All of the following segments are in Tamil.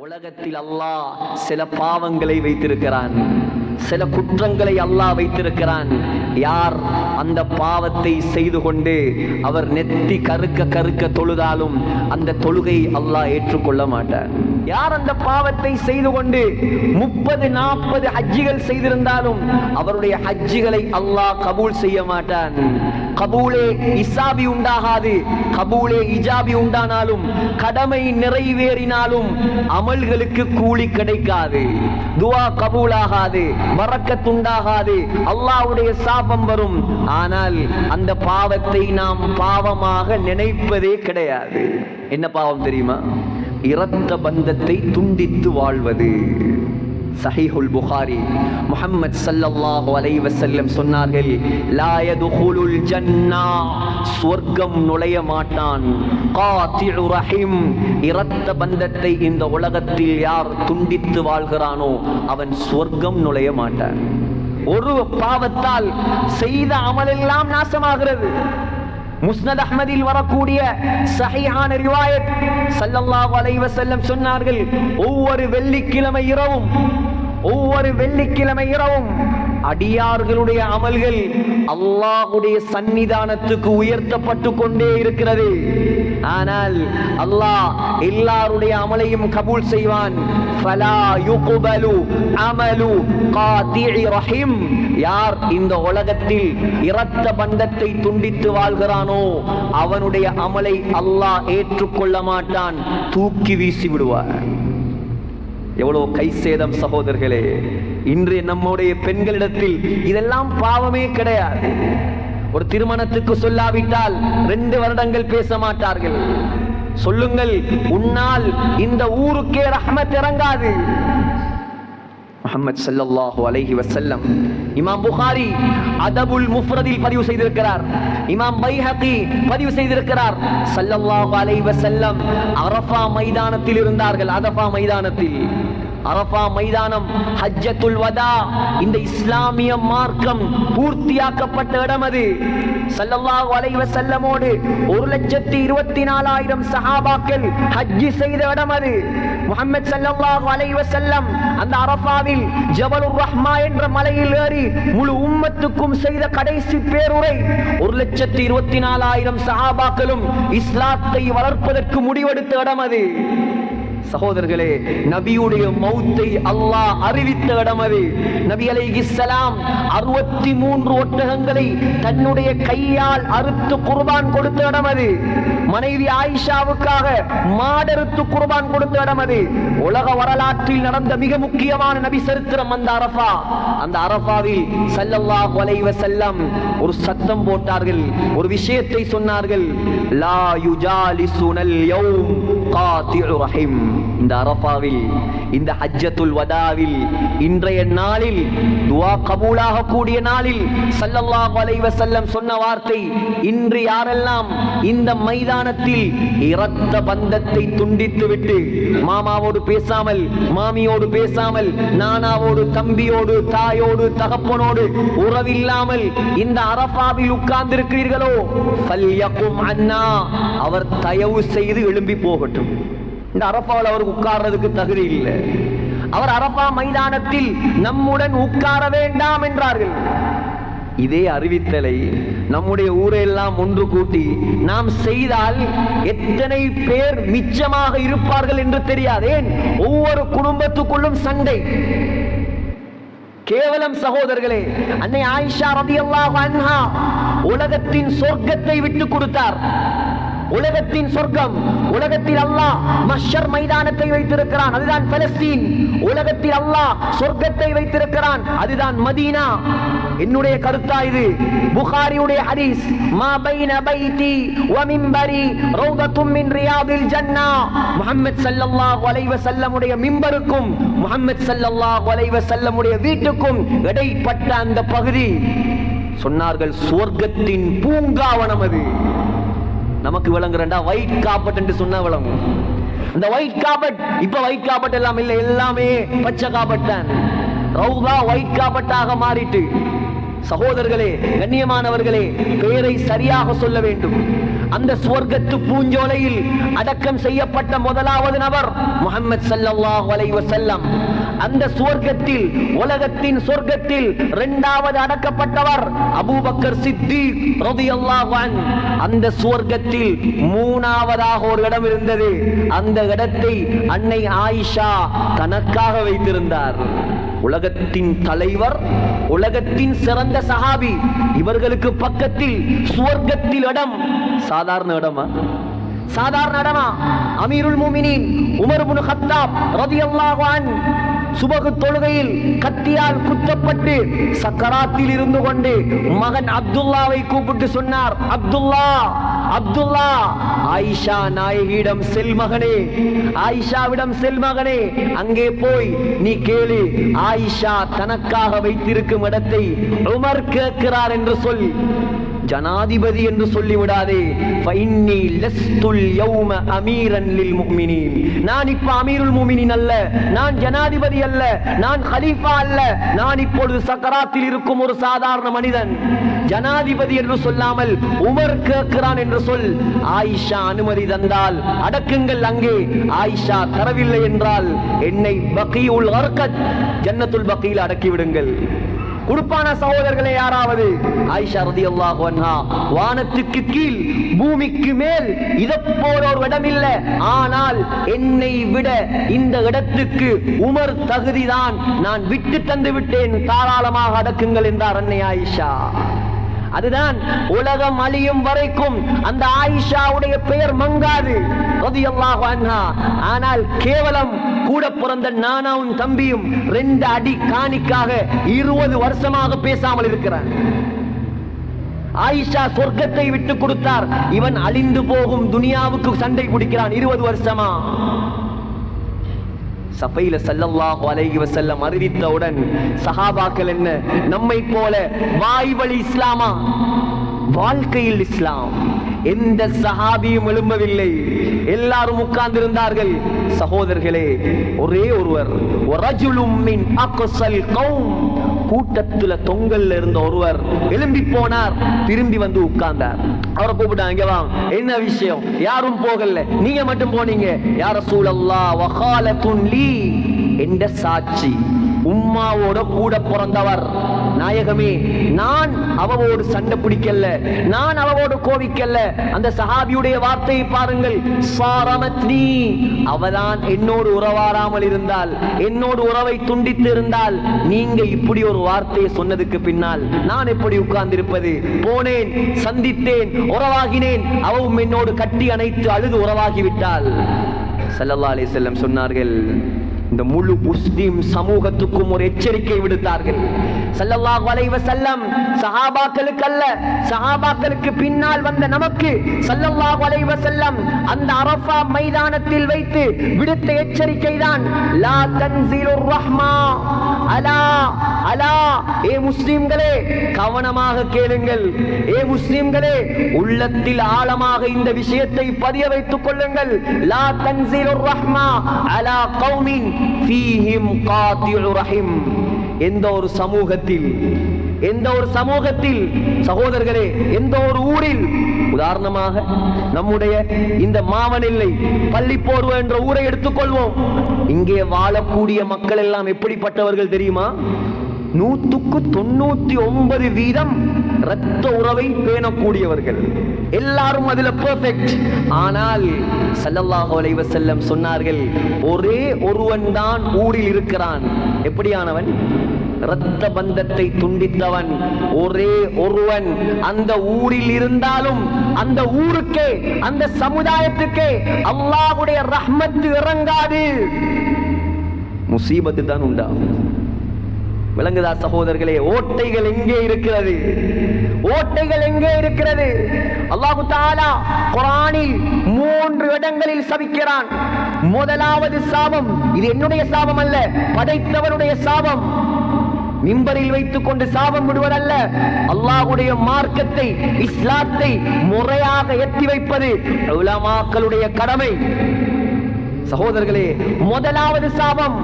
உலகத்தில் அல்லாஹ் சில பாவங்களை வைத்திருக்கிறான், சில குற்றங்களை அல்லாஹ் வைத்திருக்கிறான். யார் அந்த பாவத்தை செய்து கொண்டு அவர் நெத்தி கருக்க கருக்க தொழுதாலும் அந்த தொழுகை அல்லாஹ் ஏற்றுக்கொள்ள மாட்டார். யார் அந்த பாவத்தை செய்து கொண்டு 30-40 ஹஜ்ஜிகள் செய்திருந்தாலும் அவருடைய ஹஜ்ஜிகளை அல்லாஹ் கபூல் செய்ய மாட்டான். கபூலே இசாபி உண்டாகாது, கபூலே இஜாபி உண்டானாலும் கடமை நிறைவேறினாலும் அமல்களுக்கு கூலி கிடைக்காது, துஆ கபூலாகாது, பரக்கத் உண்டாகாது, அல்லாஹ்வுடைய சாபம் வரும். ஆனால் அந்த பாவத்தை நாம் பாவமாக நினைப்பதே கிடையாது. என்ன பாவம் தெரியுமா? இரத்த பந்தத்தை துண்டித்து வாழ்வது. சஹீஹுல் புகாரி முஹம்மத் ஸல்லல்லாஹு அலைஹி வஸல்லம் சொன்னார்கள், லா யதுகுலுல் ஜன்னா, சொர்க்கம் நுழைய மாட்டான், காத்திஉ ரஹீம், இரத்த பந்தத்தை இந்த உலகத்தில் யார் துண்டித்து வாழ்கிறானோ அவன் சொர்க்கம் நுழைய மாட்டான். ஒரு பாவத்தால் செய்த அமலெல்லாம் நாசமாகிறது. முஸ்னத் அஹ்மதில் வரக்கூடிய சஹீஹான ரிவாயத், ஸல்லல்லாஹு அலைஹி வஸல்லம் சொன்னார்கள், ஒவ்வொரு வெள்ளிக்கிழமை இரவும் அடியார்களுடைய அமல்கள் அல்லாஹ்வுடைய சன்னிதானத்துக்கு உயர்த்தப்பட்டு கொண்டே இருக்கிறது. ஆனால் அல்லாஹ் எல்லாருடைய அமலையும் கபூல் செய்வான். ஃபலா யுக்பலு அமலு காத்திஇ ரஹீம், யார் இந்த உலகத்தில் இரத்த பந்தத்தை துண்டித்து வாழ்கிறானோ அவனுடைய அமலை அல்லாஹ் ஏற்றுக்கொள்ள மாட்டான், தூக்கி வீசி விடுவார். எவ்வளவு கை சேதம் சகோதரர்களே! இன்று நம்முடைய பெண்களிடத்தில் இதெல்லாம் பாவமே கிடையாது. ஒரு திருமணத்துக்கு சொல்லாவிட்டால் 2 வருடங்கள் பேச மாட்டார்கள். சொல்லுங்கள், உன்னால் இந்த ஊருக்கே ரஹ்மத் இறங்காது. முஹம்மது ஸல்லல்லாஹு அலைஹி வஸல்லம் இமாம் புகாரி அதபுல் முஃப்ரதில் பதிவு செய்திருக்கிறார், இமாம் பைஹகி பதிவு செய்திருக்கிறார். ஸல்லல்லாஹு அலைஹி வஸல்லம் அரஃபா மைதானத்தில் இருந்தார்கள். அரஃபா மைதானம் ஹஜ்ஜத்துல் வதா, இந்த இஸ்லாமிய மார்க்கம் பூர்த்தியாக்கப்பட்ட இடம் அது. ஸல்லல்லாஹு அலைஹி வஸல்லமோடு 1,24,000 சஹாபாக்கள் ஹஜ்ஜி செய்த இடம் அது. முஹம்மது ஸல்லல்லாஹு அலைஹி வஸல்லம் அந்த அரஃபாவில் ஜபலுர் ரஹ்மா என்ற மலையில் ஏறி முழு உம்மத்துக்கும் செய்த கடைசி பேருரை. 1,24,000 சஹாபாக்களும் இஸ்லாத்தை வளர்ப்பதற்கு முடிவெடுத்த இடம் அது. சகோதரர்களே, நபியுடைய மௌத்தை அல்லாஹ் அறிவித்த இடம் அது. நபி அலைஹிஸ்ஸலாம் 63 ஒட்டகங்களை தன்னுடைய கையால் அறுத்து குர்பான் கொடுத்த இடம் அது. மனைவி ஆயிஷாவுக்காக மாடறுத்து குர்பான் கொடுத்த இடம் அது. உலக வரலாற்றில் நடந்த மிக முக்கியமான நபி சரித்திரம் அந்த அரஃபா. அந்த அரஃபாவில் ஸல்லல்லாஹு அலைஹி வஸல்லம் ஒரு சத்தம் போட்டார்கள், ஒரு விஷயத்தை சொன்னார்கள், லா யுஜாலிசுனல் யௌம் காத்திஉ ரஹீம். இந்த அரஃபாவில், இந்த ஹஜ்ஜத்துல் வதாவில், இன்றைய நாளில், துஆ கபூலாக கூடிய நாளில் ஸல்லல்லாஹு அலைஹி வஸல்லம் சொன்ன வார்த்தை, இன்று யாரெல்லாம் இந்த மைதானத்தில் இரத்த பந்தத்தை துண்டித்து விட்டு மாமாவோடு பேசாமல், மாமியோடு பேசாமல், நானாவோடு, தம்பியோடு, தாயோடு, தகப்பனோடு உறவில்லாமல் இந்த அரஃபாவில் உட்கார்ந்திருக்கிறீர்களோ, ஃபல்யகும் அன்னா, அவர் தயவு செய்து எழும்பி போகட்டும். இந்த அரஃபாவில் அவருக்கு உட்கார்றதுக்கு தகுதி இல்லை. அவர் அரஃபா மைதானத்தில் நம்முடன் உட்கார வேண்டாம் என்றார்கள். இதே அறிவித்தலை நம்முடைய ஊரெல்லாம் ஒன்று கூட்டி நாம் செய்தால் எத்தனை பேர் மிச்சமாக இருப்பார்கள் என்று தெரியாது. ஏன்? ஒவ்வொரு குடும்பத்துக்குள்ளும் சண்டை. கேவலம் சகோதரர்களே, அன்னை ஆயிஷா ரலியல்லாஹு அன்ஹா உலகத்தின் சொர்க்கத்தை விட்டு கொடுத்தார். உலகத்தின் சொர்க்கம், உலகத்தில் அல்லாஹ் மஹ்ஷர் மைதானத்தை வைத்திருக்கிறான், அதுதான் பலஸ்தீன். உலகத்தில் அல்லாஹ் சொர்க்கத்தை வைத்திருக்கிறான், அதுதான் மதீனா. என்னுடைய கருத்தா இது? புகாரியுடைய ஹதீஸ், மா பைன பைதி வ மிம்பரி ரௌதத்தும் மின் ரியாதில் ஜன்னா. முஹம்மது ஸல்லல்லாஹு அலைஹி வஸல்லமுடைய மிம்பருக்கும் முஹம்மது ஸல்லல்லாஹு அலைஹி வஸல்லமுடைய வீட்டுக்கும் இடைப்பட்ட அந்த பகுதி, சொன்னார்கள், சுவர்க்கத்தின் பூங்காவனம் அது. நமக்கு விளங்குறா ஒயிட் கார்பெட் என்று சொன்ன விளங்கும். இந்த ஒயிட் கார்பெட், இப்ப ஒயிட் கார்பெட் எல்லாம் இல்லை, எல்லாமே பச்சை கார்பெட் தான். ரௌதா ஒயிட் கார்பெட்டாக மாறிட்டு. சகோதரர்களே, கண்ணியமானவர்களே, பெயரை சரியாக சொல்ல வேண்டும். அந்த சுவர்க்கத்து பூஞ்சோலையில் அடக்கம் செய்யப்பட்ட முதலாவது நபர் முஹம்மது ஸல்லல்லாஹு அலைஹி வஸல்லம். அந்த சுவர்க்கத்தில், உலகத்தின் சொர்க்கத்தில் இரண்டாவது அடக்கப்பட்டவர் அபூபக்கர் சித்தீக் ரலியல்லாஹு அன்ஹு. அந்த சுவர்க்கத்தில் மூணாவதாக ஒரு இடம் இருந்தது. அந்த இடத்தை அன்னை ஆயிஷா தனக்காக வைத்திருந்தார். உலகத்தின் தலைவர், உலகத்தின் சிறந்த சஹாபி, இவர்களுக்கு பக்கத்தில் சுவர்க்கத்தில் இடம். சாதாரண இடமா? சாதாரண இடமா? அமீருல் முஃமினீன் உமர் இப்னு கத்தாப் ரலியல்லாஹு அன்ஹு சுபஹ் தொழுகையில் கத்தியால் குத்தப்பட்டு சக்கராத்தில் இருந்து கொண்டு மகன் அப்துல்லாவை கூப்பிட்டு சொன்னார், அப்துல்லா, அப்துல்லா, ஆயிஷா நாயகியிடம் செல் மகனே, ஆயிஷாவிடம் செல் மகனே, அங்கே போய் நீ கேளு, ஆயிஷா தனக்காக வைத்திருக்கும் இடத்தை உமர் கேட்கிறார் என்று சொல். ஜனாதிபதி என்று சொல்லிவிடாதே. ஃபஇன்னி லஸ்துல் யௌம அமீரன் லில் முஃமினீன். நான் இப்ப அமீருல் முஃமினீன் அல்ல, நான் ஜனாதிபதி அல்ல, நான் கலீஃபா அல்ல, நான் இப்பொழுது சக்கராத்தில் இருக்கும் ஒரு சாதாரண மனிதன். ஜனாதிபதி என்று சொல்லாமல் உமர் கேட்கிறான் என்று சொல். ஆயிஷா அனுமதி தந்தால் அடக்குங்கள் அங்கே. ஆயிஷா தரவில்லை என்றால் என்னை பகீஉல் கர்கத், ஜன்னத்துல் பகீல் அடக்கி விடுங்கள். கொடுப்பான சகோதரர்களே யாராவது? ஆயிஷா ரலியல்லாஹு அன்ஹா வானத்துக்கு கீழ் பூமிக்கு மேல் இதப்போல ஒரு இடம் இல்லை, ஆனால் என்னை விட இந்த இடத்துக்கு உமர் தகுதிதான், நான் விட்டு தந்து விட்டேன், தாராளமாக அடக்குங்கள் என்றார் அன்னை ஆயிஷா. அதுதான் உலகம் அழியும் வரைக்கும் அந்த ஆயிஷாவுடைய பெயர் மங்காது ரலியல்லாஹு அன்ஹா. ஆனால் கேவலம் கூட பிறந்த நானாவும் தம்பியும் 2 அடி காணிக்காக 20 வருஷமாக பேசாமல் இருக்கிறான். ஆயிஷா சொர்க்கத்தை விட்டு கொடுத்தார், இவன் அழிந்து போகும் துனியாவுக்கு சண்டை பிடிக்கிறான் 20 வருஷமா. சபையில ஸல்லல்லாஹு அலைஹி வஸல்லம் அறிவித்தவுடன் சஹாபாக்கள் என்ன நம்மை போல வாய் வழி இஸ்லாமா? வாழ்க்கையில் இஸ்லாம். எந்த சஹாபியும் எழும்பவில்லை, எல்லாரும் உட்கார்ந்திருந்தார்கள். சகோதரர்களே, ஒரே ஒருவர், ரஜுலும் மின் அக்ஸல் கௌம், கூட்டத்துல தொங்கல்ல இருந்த ஒருவர் எழும்பி போனார், திரும்பி வந்து உட்கார்ந்தார். அவரை கூப்பிட்டாங்க, வாங்க, என்ன விஷயம்? யாரும் போகல, நீங்க மட்டும் போனீங்க. யா ரசூலல்லாஹ் வ காலத்துன் லீ, என்ற சாட்சி, உம்மாவோட கூட பிறந்தவர் நாயகமே, நான் அவவோடு சண்டை பிடிக்கல, நான் அவவோடு கோவிக்கல. அந்த சஹாபியுடைய வார்த்தையை பாருங்கள், சாரமத்னி, அவதான் என்னோடு உறவாடாமல் இருந்தால், என்னோடு உறவை துண்டித்து இருந்தால், நீங்க இப்படி ஒரு வார்த்தையை சொன்னதுக்கு பின்னால் நான் எப்படி உட்கார்ந்திருப்பது? போனேன், சந்தித்தேன், உறவாகினேன், அவவும் என்னோடு கட்டி அணைத்து அழுது உறவாகிவிட்டால். ஸல்லல்லாஹு அலைஹி வஸல்லம் சொன்னார்கள், இந்த முழு முஸ்லிம் சமூகத்துக்கும் ஒரு எச்சரிக்கை விடுத்தார்கள். ஸல்லல்லாஹு அலைஹி வஸல்லம் சஹாபாக்களுக்கு அல்ல, சஹாபாக்களுக்கு பின்னால் வந்த நமக்கு ஸல்லல்லாஹு அலைஹி வஸல்லம் அந்த அரஃபா மைதானத்தில் வைத்து விடுத்த எச்சரிக்கை தான், லா தன்ஸிலுர் ரஹ்மா அலா அலா, ஏ முஸ்லிம்களே கவனமாக கேளுங்கள், ஏ முஸ்லிம்களே உள்ளத்தில் ஆழமாக இந்த விஷயத்தை பதிய வைத்துக் கொள்ளுங்கள். லா தன்ஸிலுர் ரஹ்மா அலா கௌமின் ஃபீஹிம் காத்திஉ ரஹிம். எந்த ஒரு சமூகத்தில், எந்த ஒரு சமூகத்தில் சகோதரர்களே, எந்த ஒரு ஊரில், உதாரணமாக நம்முடைய இந்த மாவனெல்லை பள்ளிப்போர்வ என்ற ஊரை எடுத்துக்கொள்வோம். இங்கே வாழக்கூடிய மக்கள் எல்லாம் எப்படிப்பட்டவர்கள் தெரியுமா? 99% இரத்த உறவை பேணக்கூடியவர்கள், எல்லாரும் அதுல பெர்ஃபெக்ட். ஆனால் ஸல்லல்லாஹு அலைஹி வஸல்லம் சொன்னார்கள், ஒரே ஒருவன் தான் ஊரில் இருக்கிறான். எப்படியானவன்? இரத்த பந்தத்தை துண்டித்தவன் ஒரே ஒருவன். அந்த ஊரில் இருந்தாலும் அந்த ஊருக்கே, அந்த சமுதாயத்துக்கே அல்லாஹ்வுடைய ரஹ்மத் இறங்காது, முசீபத்து தான் உண்டாகும். விளங்குதா சகோதரர்களே? ஓட்டைகள் எங்கே இருக்கிறது? ஓட்டைகள் எங்கே இருக்கிறது? அல்லாஹ் தஆலா குர்ஆனில் 3 இடங்களில் சபிக்கிறான். முதலாவது சாபம், இது என்னுடைய சாபம் அல்ல, படைத்தவனுடைய சாபம். மிம்பரில் வைத்துக் கொண்டு சாபம் விடுவதல்ல, அல்லாஹ்வுடைய மார்க்கத்தை, இஸ்லாத்தை முறையாக எத்தி வைப்பது உலமாக்களுடைய கடமை. சகோதரர்களே, முதலாவது சாபம்,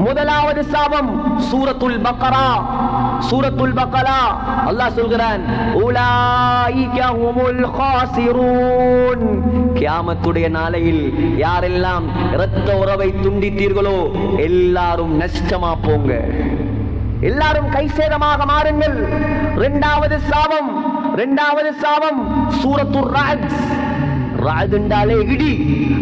முதலாவது சாபம் சூரத்துல் பக்ரா. சூரத்துல் பக்ரா அல்லாஹ் சொல்கிறான், உலாயிக ஹுமுல் காசிரூன். கியாமத்துடைய நாளையில் யாரெல்லாம் இரத்த உறவை துண்டித்தீர்களோ எல்லாரும் நஷ்டமா போங்க, எல்லாரும் கைசேதமாக மாறுங்கள். இரண்டாவது சாபம் சூரத்துர் ரஅத். ரஅத் என்றாலே இடி.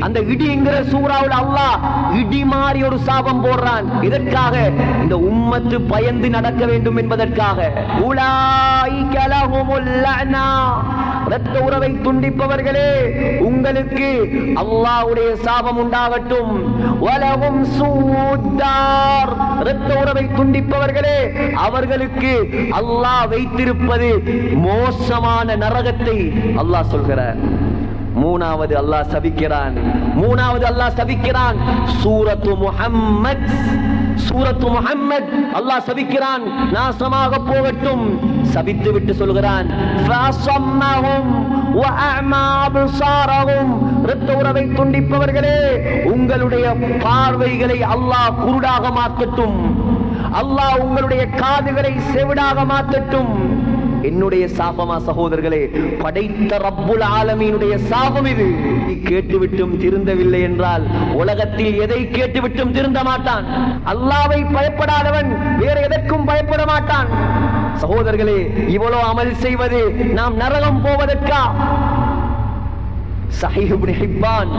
அந்த இடிங்கிற சூறாவுல அல்லாஹ் இடி மாதிரி ஒரு சாபம் போடுறான். இதற்காக இந்த உம்மத்து பயந்து நடக்க வேண்டும் என்பதற்காக. உலாயிக லஹுமுல் லஅனா. இரத்த உறவை துண்டிப்பவர்களே உங்களுக்கு அல்லாஹ்வுடைய சாபம் உண்டாகட்டும். வலஹும் சூத்தார். இரத்த உறவை துண்டிப்பவர்களே அவர்களுக்கு அல்லாஹ் வைத்திருப்பது மோசமான நரகத்தை அல்லாஹ் சொல்கிறார். மூணாவது அல்லாஹ் சபிக்கிறான். சூரத்து முஹம்மத் அல்லாஹ் சபிக்கிறான், நாசமாக போகட்டும். சபித்து விட்டு சொல்கிறான், ஃபஸம்மஹும் வஅமா அப்சாரஹும். இரத்த உறவை துண்டிப்பவர்களே உங்களுடைய பார்வைகளை அல்லாஹ் குருடாக மாற்றட்டும், அல்லாஹ் உங்களுடைய காதுகளை செவிடாக மாற்றட்டும். என்னுடைய சாபமா சகோதரர்களே? படைத்த ரப்புல் ஆலமீனுடைய சாபம் இது. கேட்டுவிட்டும் திருந்தவில்லை என்றால் உலகத்தில் எதை கேட்டுவிட்டும் திருந்த மாட்டான். அல்லாஹ்வை பயப்படாதவன் வேற எதற்கும் பயப்பட மாட்டான். சகோதரர்களே, இவ்வளவு அமல் செய்வது நாம் நரகம் போவதற்கா? சஹீஹ் இப்னு ஹிப்பான்,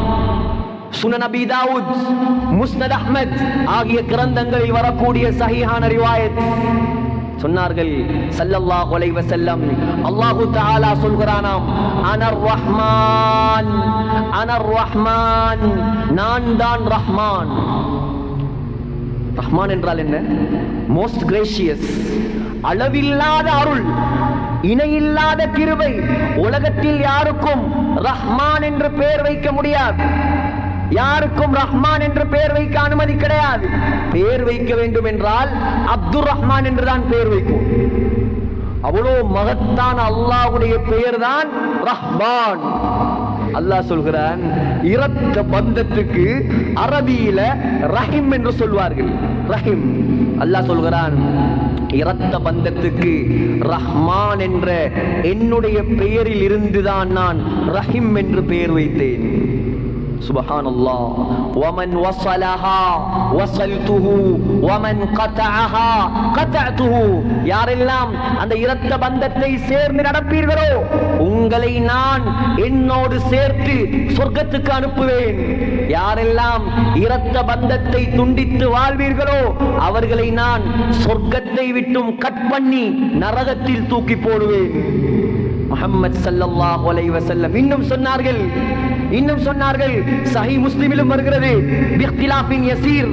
சுனன் அபீ தாவூத், முஸ்னத் அஹ்மத் ஆகிய கிரந்தங்களில் வரக்கூடிய சஹீஹான ரிவாயத் சொன்னார்கள் ஸல்லல்லாஹு அலைஹி வஸல்லம், அல்லாஹ் தஆலா சொல்கிறானாம், அனர் ரஹ்மான், நான் தான் ரஹ்மான். ரஹ்மான் என்றால் என்ன? மோஸ்ட் கிரேஷியஸ், அளவில்லாத அருள், இணையில்லாத கிருபை. உலகத்தில் யாருக்கும் ரஹ்மான் என்று பெயர் வைக்க முடியாது, யாருக்கும் ரஹ்மான் என்று பெயர் வைக்க அனுமதி கிடையாது. பெயர் வைக்க வேண்டும் என்றால் அப்துர் ரஹ்மான் என்றுதான் பெயர் வைக்கும். அவ்வளவு மகத்தான அல்லாஹ்வுடைய பெயர் தான் ரஹ்மான். அல்லாஹ் சொல்கிறான், இரத்த பந்தத்துக்கு அரபியில ரஹீம் என்று சொல்வார்கள். ரஹீம். அல்லாஹ் சொல்கிறான், இரத்த பந்தத்துக்கு ரஹ்மான் என்ற என்னுடைய பெயரில் இருந்துதான் நான் ரஹீம் என்று பெயர் வைத்தேன். சுப்ஹானல்லாஹ். ومن وصلها وصلته ومن قطعها قطعته. யாரெல்லாம் அந்த இரத்த பந்தத்தை சேர்ந்து நடப்பீர்களோ உங்களை நான் என்னோடு சேர்த்து சொர்க்கத்துக்கு அனுப்புவேன். யாரெல்லாம் இரத்த பந்தத்தை துண்டித்து வாழ்வீர்களோ அவர்களை நான் சொர்க்கத்தை விட்டும் கட் பண்ணி நரகத்தில் தூக்கி போடுவேன். முஹம்மது ஸல்லல்லாஹு அலைஹி வஸல்லம் இன்னும் சொன்னார்கள், சஹீஹ் முஸ்லிமிலும் வருகிறது, பிக்திலாஃபின் யஸீர்.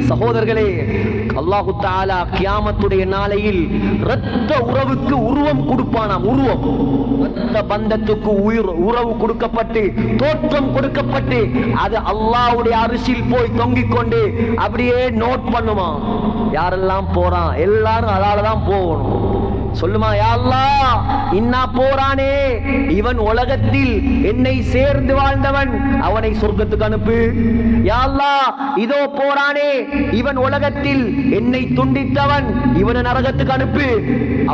சகோதரர்களே, அல்லாஹ் தஆலா கியாமத்துடைய நாளையில் இரத்த உறவுக்கு உருவம் கொடுப்பானாம். உருவம், இரத்த பந்தத்துக்கு உறவு கொடுக்கப்பட்டு தோற்றம் கொடுக்கப்பட்டு அது அல்லாஹ்வுடைய அரிசில் போய் தொங்கிக் கொண்டு அப்படியே நோட் பண்ணுமா. யாரெல்லாம் போறான் எல்லாரும் அதாலதான் போகணும். சொல்லுமா, யா அல்லாஹ், இன்னா போறானே, இவன் உலகத்தில் என்னை சேர்ந்து வாழ்ந்தவன், அவனை சொர்க்கத்துக்கு அனுப்பு. யா அல்லாஹ், இதோ போறானே, இவன் உலகத்தில் என்னை துண்டித்தவன், இவனை நரகத்துக்கு அனுப்பு.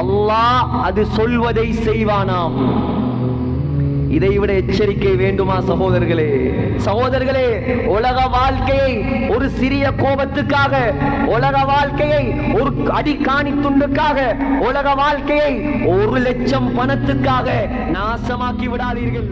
அல்லாஹ் அது சொல்வதை செய்வானாம். இதைவிட எச்சரிக்கை வேண்டுமா சகோதரர்களே? உலக வாழ்க்கையை ஒரு சிறிய கோபத்துக்காக, உலக வாழ்க்கையை ஒரு அடிக்காணி துண்டுக்காக, உலக வாழ்க்கையை 1,00,000 பணத்துக்காக நாசமாக்கி விடாதீர்கள்.